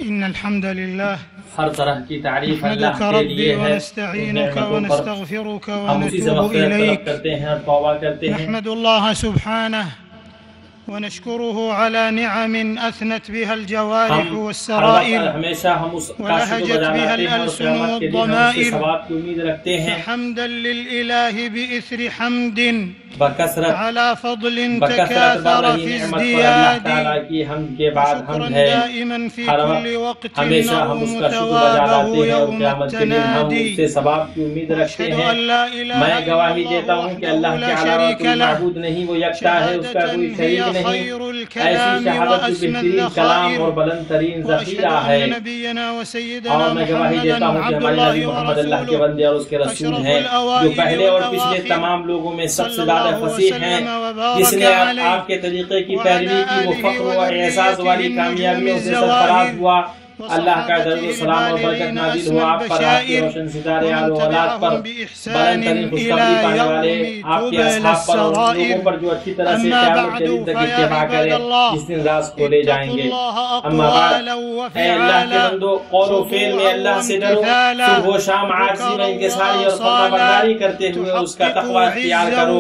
इन्नल हम्दुलिल्लाह हर तरह की तारीफ अल्लाह के लिए है। वनस्तईनुका वनस्तगफिरुका हम उसी से वनतूबु इलैक करते हैं और तौबा करते हैं। नहमदुल्लाह सुब्हानहु वनश्कुरुहु अला निअमिन अथनत बिहा अल-जवारिह वस्सराइर हमेशा हम उस वलहजत बिहा अल-अल्सुन वद्दमाइर सवाब की उम्मीद रखते हैं। हम्दन लिल-इलाहि बिइस्रि हम्दिन बकसरत अला फضलिन तकाथर फी इज़दियादी की हम के बाद हम है दाइमन फी कुल्लि वक़्तिन हमेशा हम उसका शुक्र बजा लाते हैं और क़यामत के दिन हम उससे सवाब की उम्मीद रखते हैं। मैं गवाही देता हूँ कि अल्लाह के अलावा कोई माबूद नहीं, वो यकता है, उसका कोई शरीक नहीं। ऐसी शहादत की बेहतरीन कलाम और बुलंद तरीन ज़ख़ीरा है। और मैं गवाही देता हूँ कि हमारे नबी मोहम्मद अल्लाह के बंदे और उसके रसूल हैं, जो पहले और पिछले तमाम लोगों में सबसे ज्यादा फसीह हैं। जिसने आपके तरीके की पैरवी की, वो फख्र और एहसास वाली कामयाबियों से सरफराज हुआ। अल्लाह का दरूद सलाम और बरकत नाज़िल हुआ आप पर, आपके रोशन सितारे आलो औलाद पर, बुलंद तरीन खुशखबरी पाने वाले आपके असहाब पर और लोगों पर जो अच्छी तरह से क़यामत के दिन तक इत्तिबा करें, जिस दिन राज़ खोले जाएंगे। अम्मा बाद, ऐ अल्लाह के बंदो, कौल व फ़ेल में अल्लाह से डरो, सुबह व शाम आजिज़ी में इंकिसारी और फरमाबरदारी करते हुए उसका तक़वा इख्तियार करो।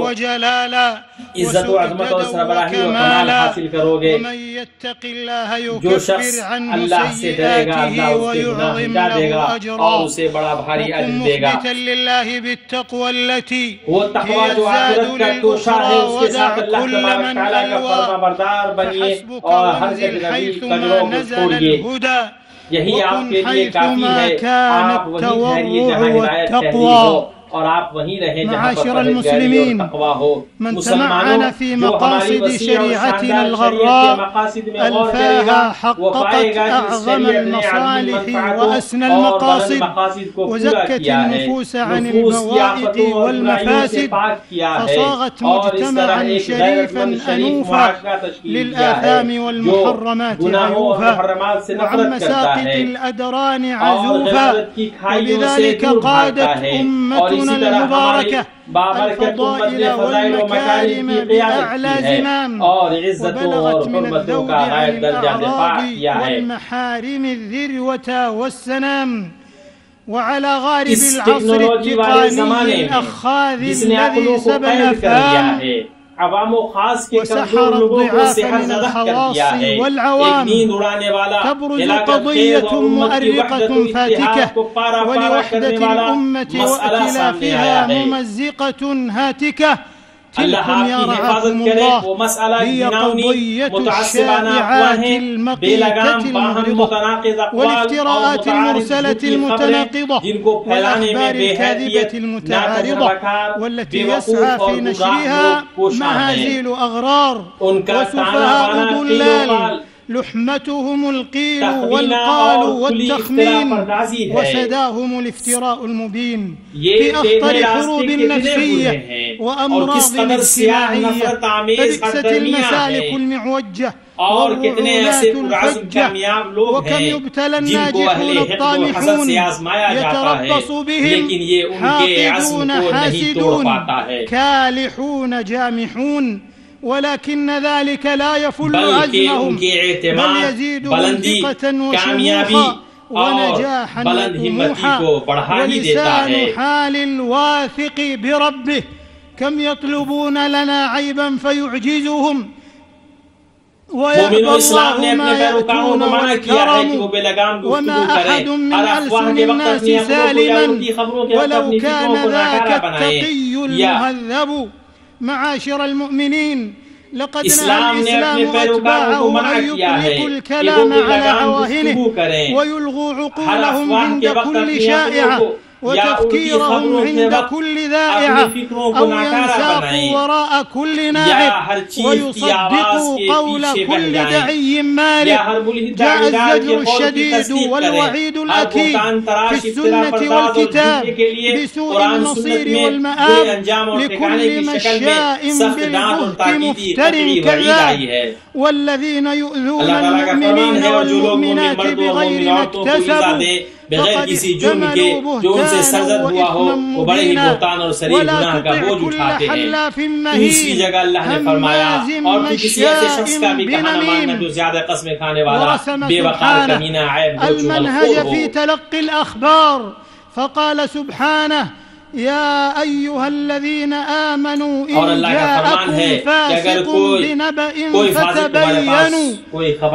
इज्जत व अज़मत और सरबराही व कमाल हासिल करोगे। जो शख्स अल्लाह से डरेगा, अल्लाह उसके गुनाह मिटा देगा और उसे बड़ा भारी अजर देगा। वो तक़वा जो आखिरत का तोशा है, उसके साथ अल्लाह तबारक तआला का फरमाबरदार बनिए और हर जगह कजरों को छोड़िए। यही आपके लिए काफी है। आप वहीं ठहरिए जहाँ हिदायत ठहरी हो और आप वहीं रहे जहाँ पर परहेज़गारी और तक़वा हो। मुसलमानों, في जो हमारी مقاصد वसी और شريعتنا शानदार الغراء शरीयत के मकासिद में गौर करेगा, ألفاها वो حققت पाएगा कि इस أعظم शरीयत ने आदमी المصالح मनफ़अतों وأسنى और बुलंद المقاصد मकासिद को पूरा وزكت किया है। النفوس عن नफूस की البوائد आफतों और बुराइयों से والمفاسد पाक किया है فصاغت और इस तरह مجتمعا एक شريفا गैरतमंद शरीफ أنوفा मुआशरा तश्कील किया है, للآثام जो والمحرمات गुनाहों और عيوفا मुहर्रमात से وعن नफरत करता مساقط है الأدران और عزوفا गलत की खाइयों से وبذلك दूर भागता قادت है। और أمتنا इसी तरह हमारी المباركة बाबरकत उम्मत ने फ़ज़ाइल व मकारिम की क़ियादत की है और इज़्ज़तों और हुर्मतों का गायब दर्जा दिफा किया है। والمحارم الذروة والسنام وعلى غارب इस العصر टेक्नोलॉजी वाले ज़माने التقني में الأخاذ जिसने الذي अक़लों को سبى कैद कर दिया الأفهام है, अवाम व खास के وسحر कमजोर लोगों को الضعاف सेहत من ज़दा कर الخواص दिया है। एक والعوام नींद उड़ाने वाला, تبرز हिलाकत قضية खेज़ और उम्मत की वहदत مؤرقة व इत्तिहाद فاتكة को पारा पारा ولوحدة करने वाला الأمة मसला सामने आया وائتلافها है। ممزقة هاتكة अल्लाह تلكم आपकी يا हिफाजत رعاكم करे। الله वो मसला هي गिनावनी قضية मुतअस्सिबाना الشائعات अफ़वाहें, المقيتة बेलगाम बाहम المغرضة मुतनाक़िज़ अक़वाल और والافتراءات मुतआरिज़ المرسلة झूठी खबरें, المتناقضة जिनको फैलाने में والأخبار बेहैसियत, الكاذبة المتعارضة नातज़रबकार, والتي बेवकूफ़ يسعى और في गुमराह نشرها लोग कोशां हैं। مهازيل अगरार उनका ताना وسفهاء बाना ضلال لحمتهم القيل तखमीना والقال और खुली इफ्तिरा والتخمين परदाज़ी है। وسداهم الافتراء المبين ये في أخطر टेढ़े الحروب रास्ते कितने النفسية बुरे हैं और وأمراض किस कदर सियाह الاجتماعية नफरत आमेज فبئست सरगर्मियां المسالك हैं المعوجة और कितने ऐसे والرعونات पुरअज़्म الحجة कामयाब लोग وكم हैं يبتلى जिनको الناجحون अहले हिक़्द व हसद الطامحون से आज़माया जाता है, يتربص بهم लेकिन ये उनके حاقدون अज़्म को नहीं तोड़ حاسدون पाता है। كالحون جامحون ولكن ذلك لا يفل बल्कि عزمهم उनके بل एतमाद, يزيدهم बुलंदी, ثقة कामयाबी وشموخا और ونجاحا बुलंद हिम्मती وطموحا को बढ़ा ही देता है। ولسان حال الواثق بربه كم يطلبون لنا عيبا فيعجزهم ويأبى मोमिनो इस्लाम ने الله अपने ما पैरोकारों يأتون को मना किया है कि वो والكرم बेलगाम गुफ्तगू وما करें, أحد من हर अफवाह ألسن के वक्त الناس अपनी अक़लों को या سالما उनकी खबरों के वक्त ولو अपनी كان फिक्रों को ذاك नाकारा बनाएं। التقي या المهذب معاشر المؤمنين لقد نهى इस्लाम ने अपने الإسلام पैरोकारों को أتباعه मना أن किया है يطلقوا कि वो الكلام على बेलगाम عواهنه गुफ्तगू करें, ويلغوا हर عقولهم अफवाह عند के वक्त كل अपनी अक़लों شائعة को या उनकी وتفكيرهم खबरों के عند वक्त كل अपनी ذائعة फिक्रों को أو नाकारा ينساقوا बनाएं وراء كل या ناعق हर चीज की आवाज ويصدقوا के قول पीछे बह كل जाएं دعي या مارق हर मुल्हिद جاء दावेदार के الزجر कौल की الشديد तस्दीक والوعيد करें। हर الأكيد बुहतान في तराश इफ्तिरा السنة पर्दाज़ और والكتاب झूठे के लिए بسوء कुरान सुन्नत المصيर में बुरे والمآब अंजाम और ठिकाने لكل की शक्ल में مشاء सख्त डांट और بالبهت ताकीदी مفتر कतई वईद आई كذاب है। والذين يؤذون अल्लाह ताला का फरमान المؤمنين है और जो लोग मोमिन والمؤمنات मर्दों और بغير मोमिन ما औरतों को ईज़ा اكتسبوا दे बगैर किसी जुर्म के जो उनसे सरजद हुआ हो वो बड़े ही बुहतान और शरीफ गुनाह का बोझ उठाते हैं। दूसरी जगह अल्लाह ने फरमाया और तू किसी ऐसे शख्स का भी कहा न मानना जो ज्यादा कसमें खाने वाला, बेवकार, कमीना, ऐब गोचू। फक़ाल सुब्हानह या अय्युहल्लज़ीना आमनू इन जाअकुम फ़ासिक़ुन बिनबइन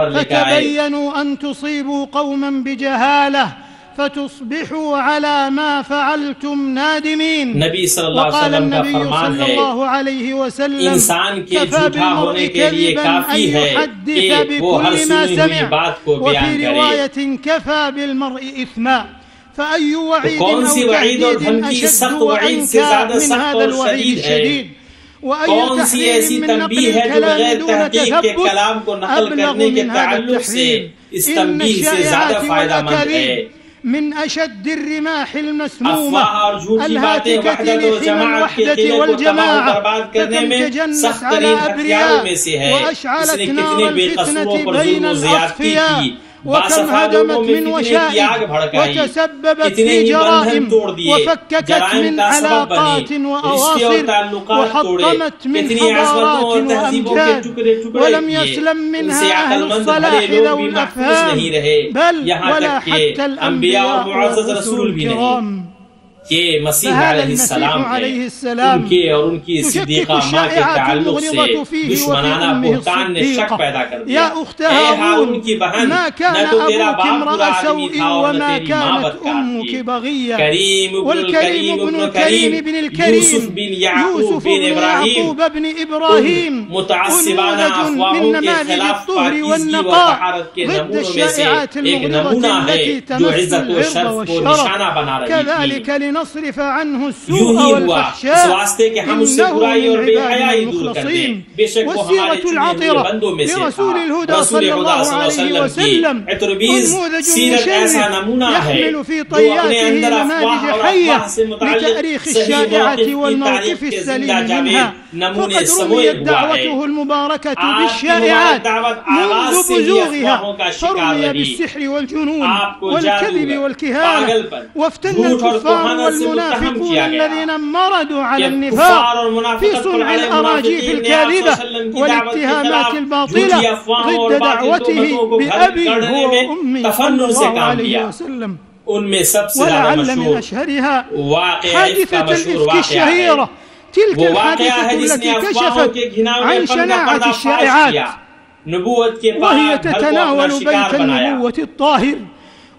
फ़तबय्यनु अन तुसीबू क़ौमन बिजहालह फ़तुस्बिहू अला मा फ़अलतुम नादिमीन। नबी सल्लल्लाहु अलैहि वसल्लम का फरमान है इंसान के झूठा होने के लिए काफी है कि वो हर सुनी हुई बात को बयान करे। कफ़ा बिलमर्इ इस्मा। कौन सी वईद और धमकी सख्त वईद से ज्यादा सख्त और शदीद है? कौन सी ऐसी तंबीह है जो बगैर तहकीक के कलाम को नकल करने के ताल्लुक से इस तंबीह से ज्यादा फायदामंद है? मिन अशद्दिर रिमाहिल मस्मूमा अफवाह और झूठी बातें वहदत और जमाअत के किले को तबाह बर्बाद करने में सख्त तरीन हथियारों में से है। इसने कितने बेकसूरों पर जुल्म और ज़्यादती की, बासफ़ा लोगों में फितने की आग भड़काई, कितने ही बंधन तोड़ दिए, जराइम का सबब बनी, रिश्ते और ताल्लुकात तोड़े, कितनी अज़मतों और तहज़ीबों के टुकड़े टुकड़े किए। उनसे अक़लमंद भले लोग भी महफूज नहीं रहे, यहाँ तक कि अंबिया और मुअज़्ज़ज़ रसूल भी नहीं। के मसीह अलैहिस्सलाम उनके और उनकी सिद्दीक़ा माँ के ताल्लुक से दुश्मनाना बुहतान ने शक पैदा कर दिया। ऐ हारून की बहन, न तो तेरा बाप बुरा आदमी था और न तेरी माँ बदकार थी। करीम इब्नुल करीम यूसुफ बिन याकूब बिन इब्राहीम मुतअस्सिबाना अफ़वाहों के खिलाफ पाकीज़गी व तहारत के नमूनों में से एक नमूना है जो इज़्ज़त व शर्फ को निशाना बना रही थी। नस्रिफ अन्हु सुअ वल फहशा वास्ते के हम उससे बुराई और बेहयाई दूर कर दें। बेशक वो हमारे चुने हुए बंदों में से था। रसूल खुदा सल्लल्लाहु अलैहि वसल्लम की सीरत ऐसा नमूना है जो अपने अंदर अफ़वाह और अफ़वाह से मुताल्लिक़ सही मौक़िफ़ की तारीफ़ के ज़िंदा नमूने समोए हुआ है। आप दावत आगाज़ से ही अफ़वाहों का शिकार रही। आपको जादू, पागलपन, झूठ और कुहानत والمنافقون الذين مرضوا على النفاق في صنع الأراجيف الكاذبة والاتهامات الباطلة ضد دعوته بأبي هو وأمي صلى الله عليه وسلم. ولعل من أشهرها حادثة الإفك الشهيرة، تلك الحادثة التي كشفت عن شناعة الشائعات، وهي تتناول بيت النبوة الطاهر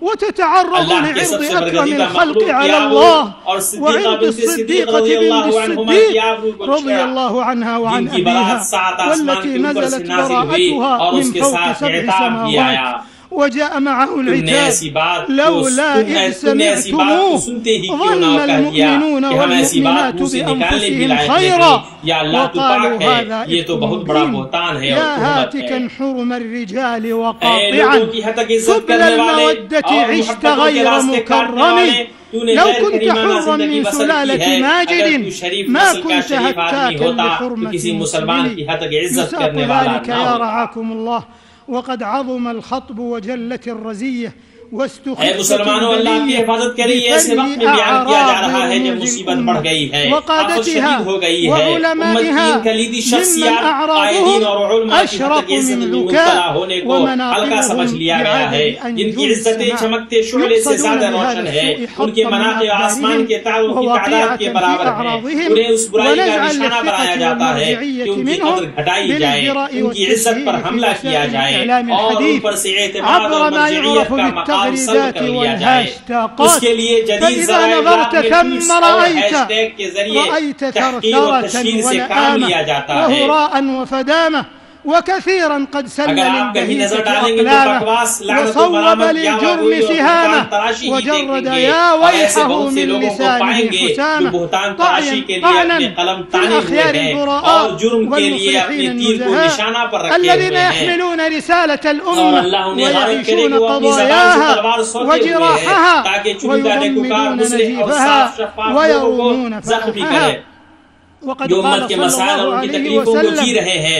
وتتعرض لعرض أكرم الخلق على الله وعرض الصديقة بنت الصديق رضي الله عنها وعن أبيها، والتي نزلت براءتها من فوق 7 سماوات وجاء معه العتاب لولا إذ سمعتموه ظن المؤمنون والمؤمنات بأنفسهم خيرا وقالوا هذا إفك مبين يا هاتكا حرم الرجال وقاطعا سبل المودة عشت غير مكرم لو كنت حرا من سلالة ماجد ما كنت هتاكا لحرمة مسلم يساق ذلك يا رعاكم الله. وقد عظم الخطب وجلت الرزية मुसलमानों अल्लाह की हिफाजत करें। ऐसे वक्त में बयान किया जा रहा है जब मुसीबत बढ़ गई है, आफत शदीद हो गई है, उम्मत की कलीदी शख्सियत कायदीन और उलमा की हद इज्जत में मुब्तला होने को हल्का समझ लिया गया है। जिनकी इज्जतें चमकते शुअले से ज्यादा रोशन है, उनके मनाक़िब आसमान के तारों की तादाद के बराबर है, उन्हें उस बुराई का निशाना बनाया जाता है कि उनकी कद्र घटाई जाए, उनकी इज्जत पर हमला किया जाए और उन पर से एतमाद और मर्जियत का मकाम التغريدات والهاشتاقات. فإذا نظرت ثم رأيت ثرثرة ولآمة وهراء وفدامة وكثيرا قد سل للبهيمة أقلامه وصوب للجرم سهامه وجرد يا ويحه من لسانه حسامه طعنا في الأخيار البراء والمصلحين النزهاء الذين يحملون رسالة الأمة ويعيشون قضاياها وجراحها ويضمدون نزيفها ويرومون فرحها. जो उम्मत के मसाइल और उनकी तकलीफों को जी रहे हैं,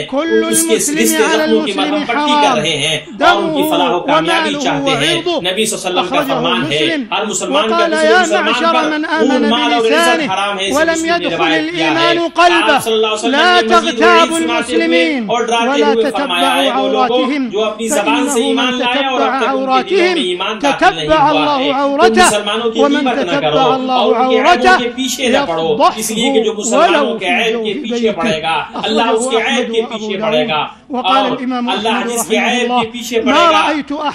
उसके जख्मों की मरहम पट्टी कर रहे हैं और उनकी फलाह व कामयाबी चाहते हैं। नबी सल्लल्लाहु अलैहि वसल्लम का फरमान है, हर मुसलमान का दूसरे मुसलमान पर खून, माल और इज्जत हराम है। इसे रिवायत किया है। आप सल्लल्लाहु अलैहि वसल्लम ने मजीद वईद और डराते हुए फरमाया है, वो लोगों जो अपनी ज़बान से ईमान लाए और अब तक उनके दिलों में ईमान दाखिल नहीं हुआ है, तुम मुसलमानों की ग़ीबत न करो और उनके ऐबों के पीछे न पड़ो, इसलिए कि जो मुसलमानों के ऐब के पीछे पड़ेगा अल्लाह उसके ऐब के पीछे पड़ेगा, और अल्लाह जिसके ऐब के पीछे पड़ेगा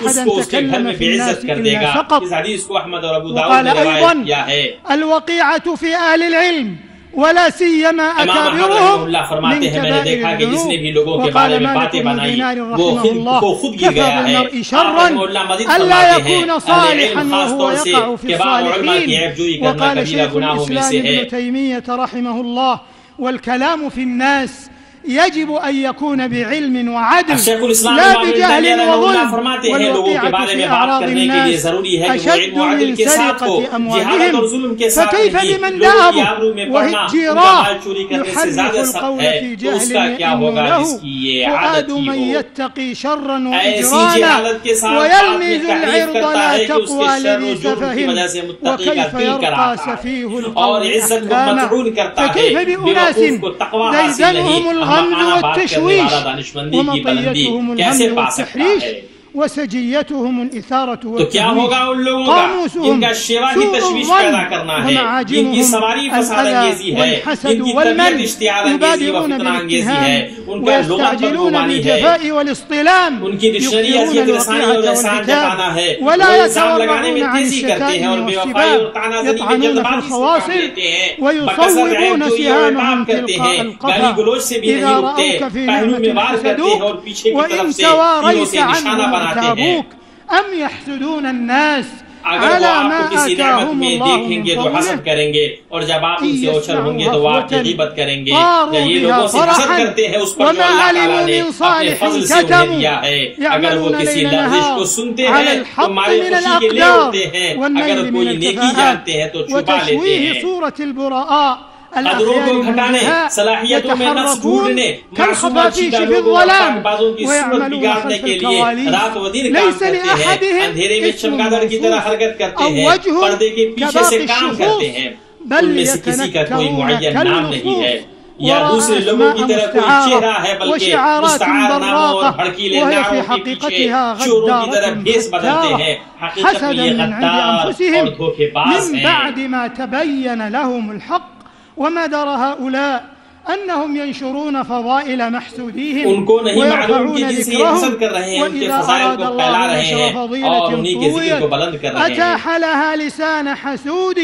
उसको उसके घर में बेइज्जत कर देगा। इस हदीस को अहमद और अबू दाऊद ने रिवायत किया है। अलवक़ीअतु फी अहलिल इल्म वला सियमा अकाबिरुहुम फरमाते हैं, मैंने देखा कि जिसने भी लोगों के बारे में बातें बनाई वो खुद गिर गया है। अल्लाह यकून सालिहन व हुवा यक़अ फी सालिहीन। वक़ाल शेख़ुल इस्लाम इब्न तैमिय्यह रहमहुल्लाह वल-कलामु फी अन्नास यजिब अन यकून बिइल्म व अदल ला बिजहल व ज़ुल्म। लोगों के बारे में बात करने के लिए जरूरी है कि वो इल्म और अदल के साथ हो, जिहालत और जुल्म के साथ नहीं। लोगों की आबरू में पड़ना, उनका माल चोरी करने से ज्यादा सख्त है, तो उसका क्या होगा जिसकी ये आदत ही हो। ऐसी जिहालत के साथ आदमी तकलीफ करता है कि उसके शर और जुर्म की वजह से मुत्तकी का दिल कराता है और इज्जत को मतरून करता है, बेवकूफ को तक़वा हासिल नहीं। والتشويش ومطيتهم الهم والتحريش वसजियतुहुम इसारतु। तो क्या होगा उन लोगों का जिनका शिवा की तशवीश पैदा करना है, जिनकी सवारी फसाद अंगेजी है, जिनकी तबीयत इश्तियाल अंगेजी व फितना अंगेजी है, उनका लुग़त बदगुमानी है, उनकी डिक्शनरी अज़ियत रसानी और एहसान जताना है, वो इल्ज़ाम लगाने में तेजी करते हैं और बेवफाई और तानाज़नी में जल्दबाजी से काम लेते हैं, बकसर ऐब जोई और इताब करते हैं, गाली गलौज से भी नहीं रुकते, पहलू में वार करते हैं और पीछे की तरफ से तीरों से निशाना अम यहसुदून अन्नास अगर वो आपको किसी नेमत में देखेंगे तो हसद करेंगे और जब आप उनसे ओछल होंगे तो वो आपकी ग़ीबत करेंगे। ये लोगों से हसद करते हैं उस पर जो अल्लाह ताला ने अपने फज़ल से उन्हें दिया है। अगर वो किसी लग़ज़िश को सुनते हैं तो मारे खुशी के ले उठते हैं, अगर कोई नेकी जानते हैं तो छुपा लेते हैं। अदरों को घटाने, सलाहियतों में नक्स ढूंढने, मासूम और चीदा लोगों और शाकबाजों की सूरत बिगाड़ने के लिए रात व दिन काम करते हैं, अंधेरे में चमगादड़ की तरह हरकत करते हैं, पर्दे के पीछे से काम करते हैं। उनमें से किसी का कोई मुअय्यन नाम नहीं है या दूसरे लोगों की तरह कोई चेहरा है, बल्कि मुस्तआर नामों और भड़कीले नामों के पीछे चोरों की तरह भेस बदलते हैं। हकीकत में ये गद्दार और धोखेबाज हैं। ومدر هؤلاء أنهم ينشرون فضائل محسوديهم उनको नहीं मालूम कि जिनसे ये हसद कर रहे हैं उनके फज़ाइल को फैला रहे हैं और उन्हीं के ज़िक्र को बुलंद कर रहे हैं। أتاح لها لسان حسود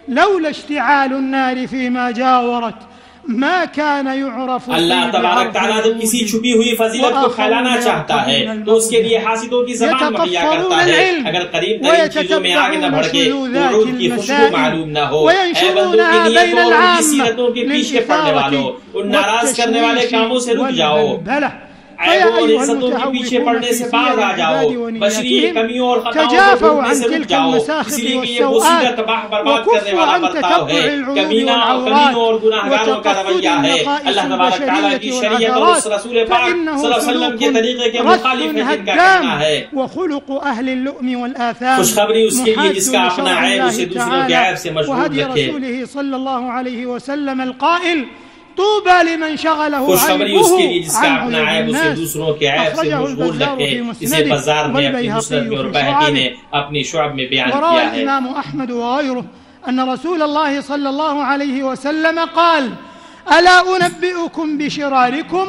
لولا اشتعال النار فيما جاورت ما كان يعرف। अल्लाह तबारक तआला जब किसी छुपी हुई फजीलत को फैलाना चाहता है तो उसके लिए हासिदों की ज़बान मुहैया करता है। अगर करीब तरीन चीजों में आग न भड़के, उर्द की खुशबू मालूम न हो, ऐ बंदों की नियतों और उनकी सीरतों के पीछे पड़ने वालों, उन नाराज करने वाले कामों से रुक जाओ, ऐबों और इज्जतों के पीछे पड़ने से बाज आ जाओ, बशरी कमियों और खताओं को ढूंढने से रुक जाओ, इसलिए कि ये बोसीदा तबाह बर्बाद करने वाला बर्ताव है, कमीना और कमीनों और गुनाहगारों का रवैया है। अल्लाह तबारक तआला की शरीयत और उस रसूल पाक सल्लल्लाहु अलैहि वसल्लम के तरीके के मुखालिफ है जिनका कहना है खुशखबरी उसके लिए जिसका अपना ऐब उसे दूसरों के ऐब से मशगूल रखे। खुशखबरी उसके लिए जिसका अपना ऐब उसे दूसरों के ऐब से मशगूल रखे। इसे बाजार में अपनी मुस्नद में और बहकी ने अपनी शुअब में बयान किया है। इमाम अहमद व गैरुहु अन रसूलल्लाह सल्लल्लाहु अलैहि वसल्लम क़ाल अला उनब्बिउकुम बिशिरारिकुम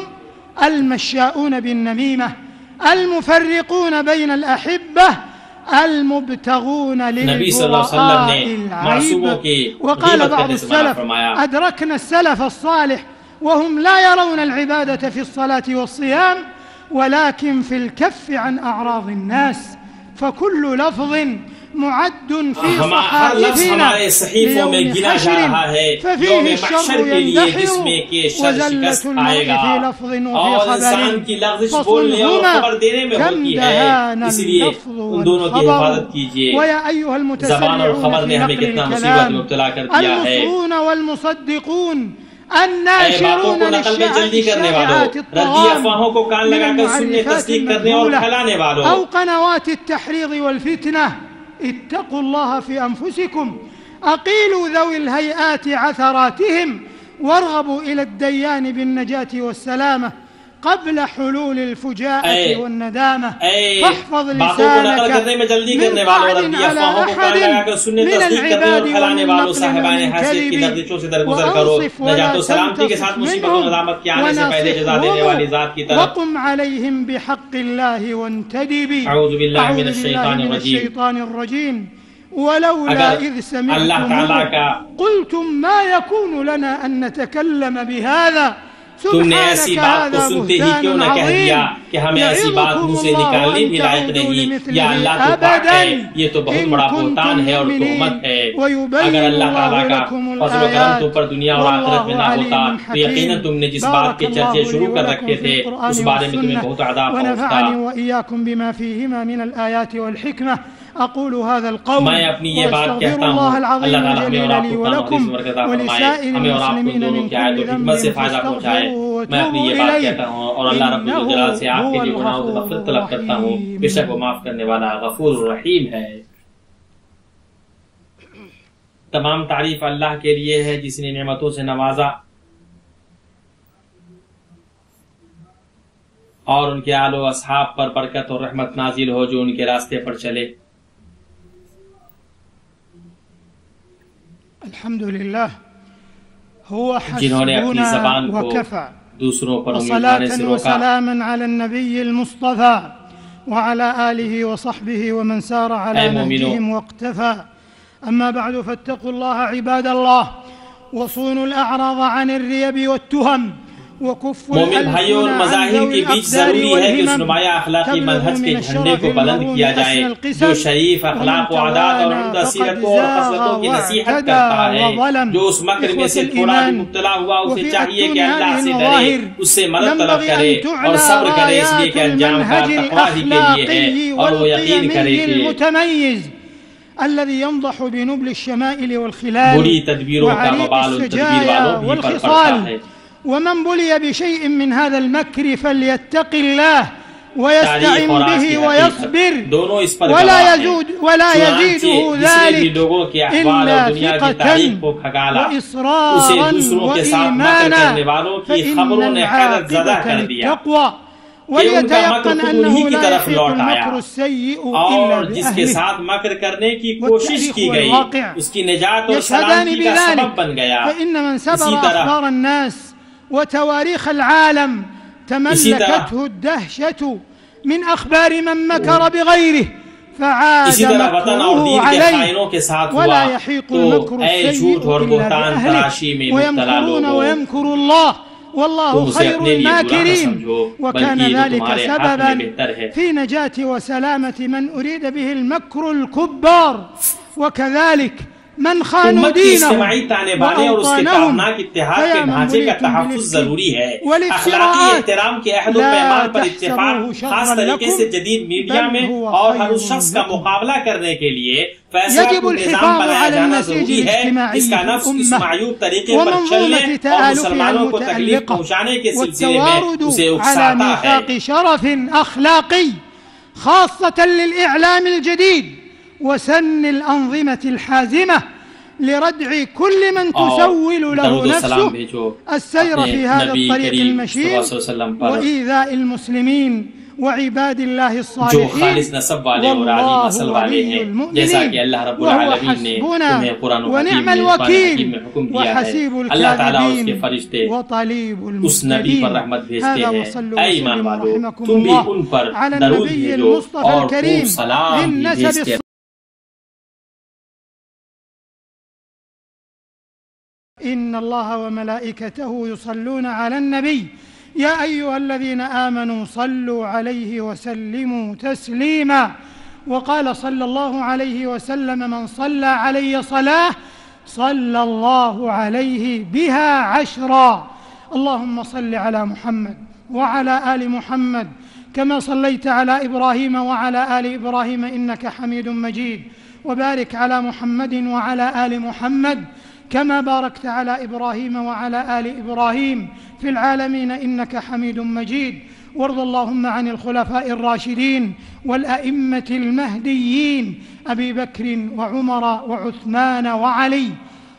अलमश्शाऊन बिन्नमीमह अलमुफर्रिकून बैन अलअहिब्बह المبتغون للبراء العيب। وقال بعض السلف أدركنا السلف الصالح وهم لا يرون العبادة في الصلاة والصيام ولكن في الكف عن أعراض الناس فكل لفظ معد في صحائفنا ليوم حشر ففيه الشر يندحر وزلة المرء في لفظ وفي خبر فصلهما كم دهانا اللفظ والخبر. ويا أيها المتسرعون في نقل الكلام المصون والمصدقون الناشرون للشائعات الطغام من المعرفات أو قنوات التحريض والفتنة. اتقوا الله في أنفسكم، أقيلوا ذوي الهيئات عثراتهم، وارغبوا إلى الديان بالنجاة والسلامة قبل حلول الفجاءة والندامة. فاحفظ لسانك من طعن على أحد من العباد والنقل والكذب، وأنصف ولا تنتصف منهم، ونصحهم وقم عليهم بحق الله وانتدب. أعوذ بالله من الشيطان الرجيم. ولولا إذ سمعتموه قلتم ما يكون لنا أن نتكلم بهذا तुमने ऐसी बात को सुनते ही क्यों न कह दिया कि हमें ऐसी बात मुंह से निकालनी भी लायक नहीं। या अल्लाह तो पाक है, ये तो बहुत बड़ा बुहतान है और तोहमत है। अगर अल्लाह ताला का फज़ल व करम तुम पर दुनिया और आखिरत में ना होता तो यकीनन तुमने जिस बात के चर्चे शुरू कर रखे थे उस बारे में तुम्हें बहुत अज़ाब पहुंचता। أقول هذا القول وأستغفر الله العظيم الجليل لي ولكم ولسائر المسلمين من كل ذنب فاستغفروه وتوبوا إليه إنه هو الغفور الرحيم. बेशक वो माफ करने वाला गफूर रहीम है। तमाम तारीफ अल्लाह के लिए है जिसने नेमतों से नवाजा और उनके आलो असहाब पर बरकत और रहमत नाजिल हो जो उनके रास्ते पर चले। अल्हम्दुलिल्लाह हुवा जिन्होंने अपनी ज़बान को दूसरों पर उम्मीद से रोका। वसलामन अला नबीयिल मुस्तफ़ा व अला आलिहि व सहबिहि व मन सार अला नहजिहिम वक्तफ़ा। अम्मा बअदु फत्तक़ुल्लाह इबादल्लाह वसूनुल अअराज़ अनिर रियब वत्तुहम। मोमिन भाइयों और मज़ाहिर के बीच जरूरी है कि उस नुमाया अखलाकी मनहज के झंडे को बुलंद किया जाए जो शरीफ अखलाक व आदात और उम्दा सीरतों और खसलतों की नसीहत करता है। जो उस मक्र में से थोड़ा भी मुब्तला हुआ उसे चाहिए कि अल्लाह से डरे, उससे मदद तलब करे और सब्र करे, इसलिए कि अंजाम का तक़वा ही के लिए है और वो यकीन करे कि الذي ينضح بنبل الشمائل والخلال बुरी तदबीरों का वबाल तदबीर वालों भी पर पड़ता है। ومن بلي بشيء من هذا المكر فليتق الله ويستعن به ويصبر ولا يزيده ذلك إلا ثقة وإصرارا وإيمانا فإن العاقبة للتقوى وليتيقن أنه لا يحيق المكر السيء إلا जिसके साथ मकर करने की कोशिश की गई उसकी निजात और सलामती का सबब बन गया। فإن من سبر أخبار الناس وتواريخ العالم تملكته الدهشة من أخبار من مكر بغيره فعاد مكره عليه ولا يحيق المكر السيء إلا بأهله ويمكرون ويمكر الله والله خير الماكرين. وكان ذلك سببا في نجاة وسلامة من أريد به المكر الكبار. وكذلك من خانوا دينهم وأوطانهم فيا من بليتم والافتراءات لا تحسبوه شرا لكم بل هو خير لكم. يجب الحفاظ على النسيج الاجتماعي في الأمة ومنظومة تآلفها المتألقة والتوارد على ميثاق شرف أخلاقي خاصة للإعلام الجديد وسن الأنظمة الحازمة لردع كل من تسول له نفسه السير في هذا الطريق المشين وإيذاء المسلمين وعباد الله الصالحين. والله ولي المؤمنين وهو حسبنا ونعم الوكيل وحسيب الكاذبين وطليب المسلمين. هذا وصلوا وسلموا رحمكم الله على النبي المصطفى الكريم بالنسب إن الله وملائكته يصلون على النبي يا أيها الذين آمنوا صلوا عليه وسلموا تسليما. وقال صلى الله عليه وسلم من صلى علي صلاة صلى الله عليه بها 10. اللهم صل على محمد وعلى آل محمد كما صليت على إبراهيم وعلى آل إبراهيم إنك حميد مجيد. وبارك على محمد وعلى آل محمد كما باركت على إبراهيم وعلى آل إبراهيم في العالمين إنك حميد مجيد. وارض اللهم عن الخلفاء الراشدين والأئمة المهديين أبي بكر وعمر وعثمان وعلي،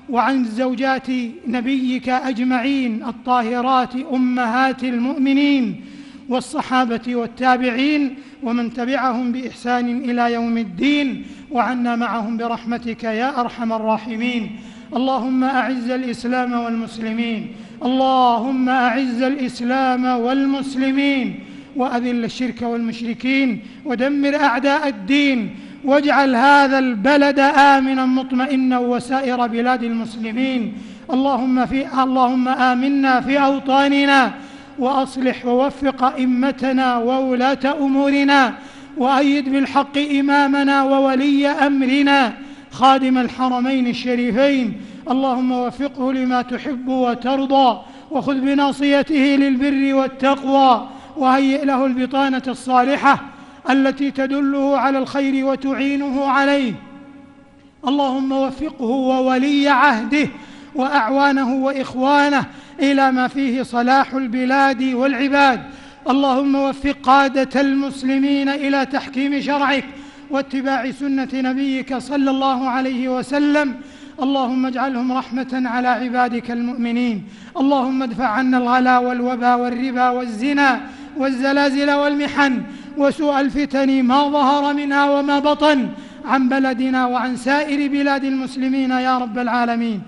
وعن زوجات نبيك أجمعين الطاهرات أمهات المؤمنين، والصحابة والتابعين ومن تبعهم بإحسان إلى يوم الدين، وعنا معهم برحمتك يا أرحم الراحمين. اللهم أعز الإسلام والمسلمين، اللهم أعز الإسلام والمسلمين، وأذل الشرك والمشركين، ودمر أعداء الدين، واجعل هذا البلد آمنا مطمئنا وسائر بلاد المسلمين. اللهم آمنا في أوطاننا، وأصلح ووفق أئمتنا وولاة أمورنا، وأيد بالحق إمامنا وولي أمرنا خادم الحرمين الشريفين. اللهم وفقه لما تحب وترضى، وخذ بناصيته للبر والتقوى، وهيئ له البطانة الصالحة التي تدله على الخير وتعينه عليه. اللهم وفقه وولي عهده وأعوانه وإخوانه إلى ما فيه صلاح البلاد والعباد. اللهم وفق قادة المسلمين إلى تحكيم شرعك واتباع سنة نبيك صلى الله عليه وسلم. اللهم اجعلهم رحمة على عبادك المؤمنين. اللهم ادفع عنا الغلا والوبا والربا والزنا والزلازل والمحن وسوء الفتن ما ظهر منها وما بطن عن بلدنا وعن سائر بلاد المسلمين يا رب العالمين.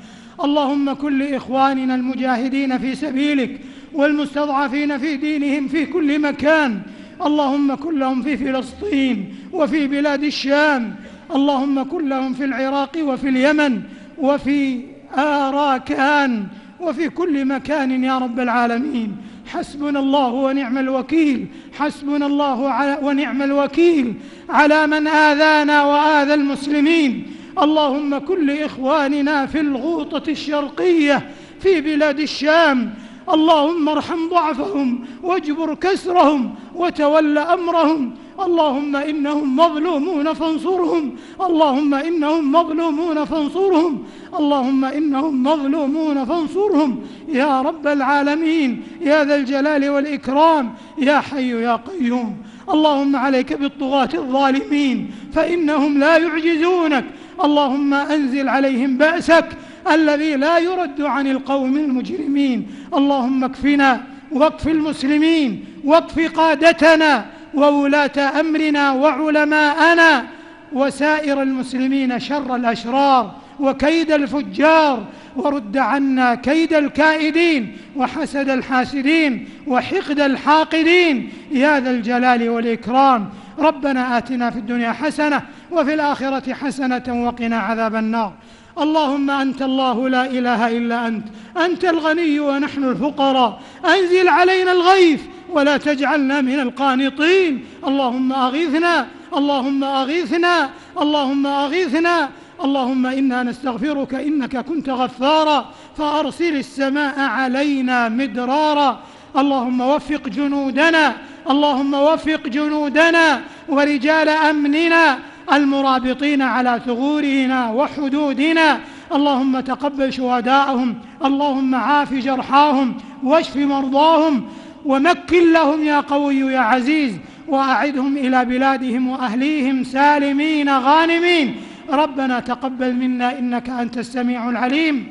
اللهم كن لإخواننا المجاهدين في سبيلك والمستضعفين في دينهم في كل مكان، اللهم كن لهم في فلسطين وفي بلاد الشام، اللهم كن لهم في العراق وفي اليمن وفي آراكان وفي كل مكان يا رب العالمين. حسبنا الله ونعم الوكيل، حسبنا الله ونعم الوكيل على من آذانا وآذى المسلمين. اللهم كن لإخواننا في الغوطة الشرقية في بلاد الشام، اللهم ارحم ضعفهم واجبر كسرهم وتول أمرهم. اللهم إنهم مظلومون فانصرهم، اللهم إنهم مظلومون فانصرهم، اللهم إنهم مظلومون فانصرهم يا رب العالمين يا ذا الجلال والإكرام يا حي يا قيوم. اللهم عليك بالطغاة الظالمين فإنهم لا يعجزونك. اللهم أنزل عليهم بأسك الذي لا يرد عن القوم المجرمين. اللهم اكفنا واكف المسلمين واكف قادتنا وولاة أمرنا وعلماءنا وسائر المسلمين شر الأشرار وكيد الفجار، ورد عنا كيد الكائدين وحسد الحاسدين وحقد الحاقدين يا ذا الجلال والإكرام. ربنا آتنا في الدنيا حسنة وفي الآخرة حسنة وقنا عذاب النار. اللهم أنت الله لا إله إلا أنت، أنت الغني ونحن الفقراء، أنزل علينا الغيث ولا تجعلنا من القانطين. اللهم أغيثنا، اللهم أغيثنا، اللهم أغيثنا. اللهم إنا نستغفرك إنك كنت غفارا فأرسل السماء علينا مدرارا. اللهم وفق جنودنا، اللهم وفق جنودنا ورجال أمننا المرابطين على ثغورنا وحدودنا. اللهم تقبل شهداءهم، اللهم عاف جرحاهم واشف مرضاهم ومكن لهم يا قوي يا عزيز، وأعدهم إلى بلادهم وأهليهم سالمين غانمين. ربنا تقبل منا إنك أنت السميع العليم،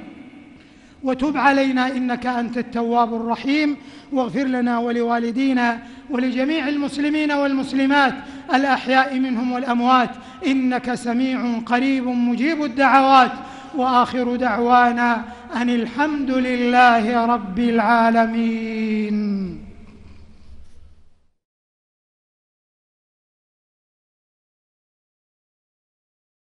وتب علينا إنك أنت التواب الرحيم، واغفر لنا ولوالدينا ولجميع المسلمين والمسلمات الأحياء منهم والأموات إنك سميع قريب مجيب الدعوات. وآخر دعوانا أن الحمد لله رب العالمين.